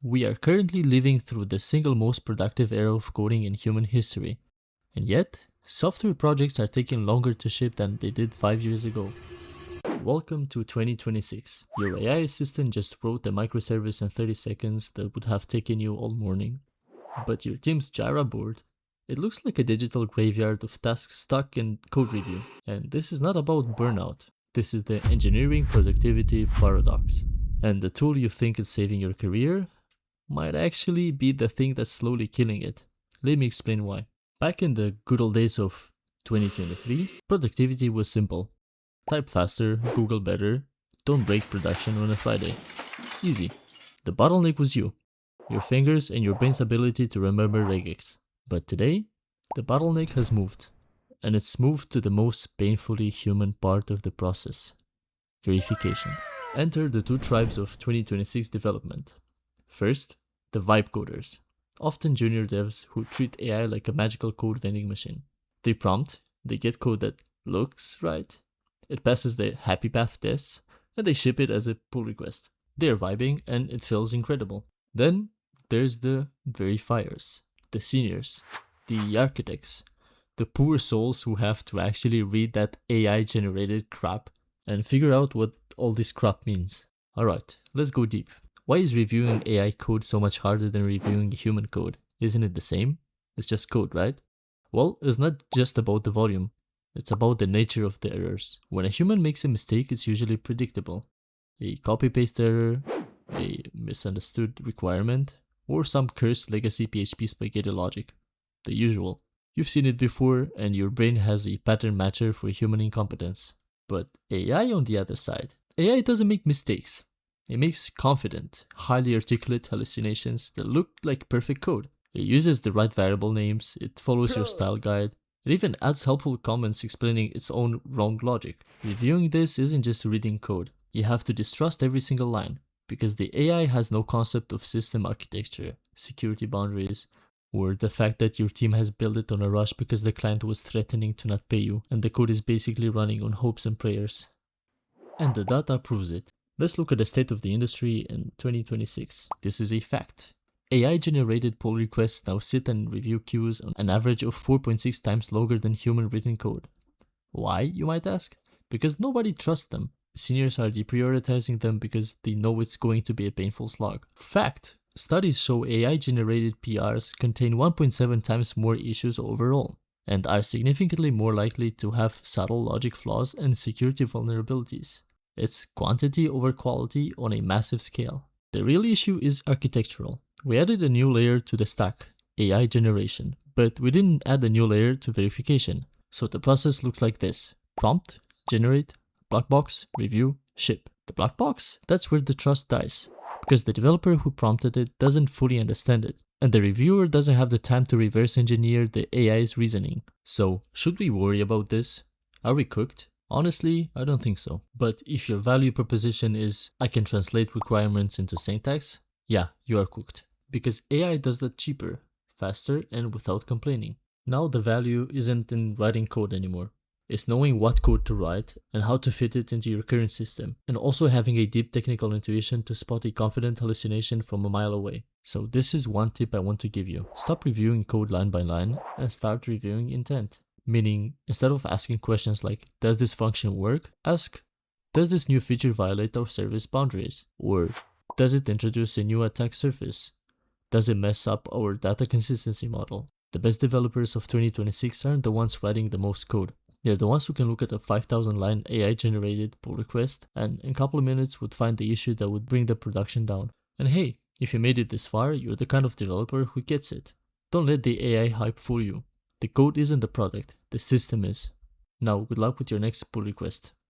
We are currently living through the single most productive era of coding in human history. And yet, software projects are taking longer to ship than they did 5 years ago. Welcome to 2026. Your AI assistant just wrote a microservice in 30 seconds that would have taken you all morning. But your team's Jira board, it looks like a digital graveyard of tasks stuck in code review. And this is not about burnout. This is the engineering productivity paradox. And the tool you think is saving your career might actually be the thing that's slowly killing it. Let me explain why. Back in the good old days of 2023, productivity was simple. Type faster, Google better, don't break production on a Friday. Easy. The bottleneck was you, your fingers and your brain's ability to remember regex. But today, the bottleneck has moved, and it's moved to the most painfully human part of the process: verification. Enter the two tribes of 2026 development. First, the vibe coders, often junior devs who treat AI like a magical code vending machine. They prompt, they get code that looks right, it passes the happy path tests, and they ship it as a pull request. They're vibing and it feels incredible. Then there's the verifiers, the seniors, the architects, the poor souls who have to actually read that AI generated crap and figure out what all this crap means. Alright, let's go deep. Why is reviewing AI code so much harder than reviewing human code? Isn't it the same? It's just code, right? Well, it's not just about the volume. It's about the nature of the errors. When a human makes a mistake, it's usually predictable. A copy-paste error, a misunderstood requirement, or some cursed legacy PHP spaghetti logic. The usual. You've seen it before, and your brain has a pattern matcher for human incompetence. But AI on the other side. AI doesn't make mistakes. It makes confident, highly articulate hallucinations that look like perfect code. It uses the right variable names, it follows your style guide, it even adds helpful comments explaining its own wrong logic. Reviewing this isn't just reading code. You have to distrust every single line, because the AI has no concept of system architecture, security boundaries, or the fact that your team has built it on a rush because the client was threatening to not pay you, and the code is basically running on hopes and prayers. And the data proves it. Let's look at the state of the industry in 2026. This is a fact. AI-generated pull requests now sit and review queues on an average of 4.6 times longer than human written code. Why, you might ask? Because nobody trusts them. Seniors are deprioritizing them because they know it's going to be a painful slog. Fact. Studies show AI-generated PRs contain 1.7 times more issues overall, and are significantly more likely to have subtle logic flaws and security vulnerabilities. It's quantity over quality on a massive scale. The real issue is architectural. We added a new layer to the stack, AI generation, but we didn't add a new layer to verification. So the process looks like this: prompt, generate, black box, review, ship. The black box, that's where the trust dies, because the developer who prompted it doesn't fully understand it, and the reviewer doesn't have the time to reverse engineer the AI's reasoning. So, should we worry about this? Are we cooked? Honestly, I don't think so. But if your value proposition is, I can translate requirements into syntax, yeah, you are cooked. Because AI does that cheaper, faster, and without complaining. Now the value isn't in writing code anymore. It's knowing what code to write and how to fit it into your current system, and also having a deep technical intuition to spot a confident hallucination from a mile away. So this is one tip I want to give you. Stop reviewing code line by line and start reviewing intent. Meaning, instead of asking questions like, does this function work? Ask, does this new feature violate our service boundaries? Or, does it introduce a new attack surface? Does it mess up our data consistency model? The best developers of 2026 aren't the ones writing the most code. They're the ones who can look at a 5,000 line AI generated pull request and in a couple of minutes would find the issue that would bring the production down. And hey, if you made it this far, you're the kind of developer who gets it. Don't let the AI hype fool you. The code isn't the product, the system is. Now, good luck with your next pull request.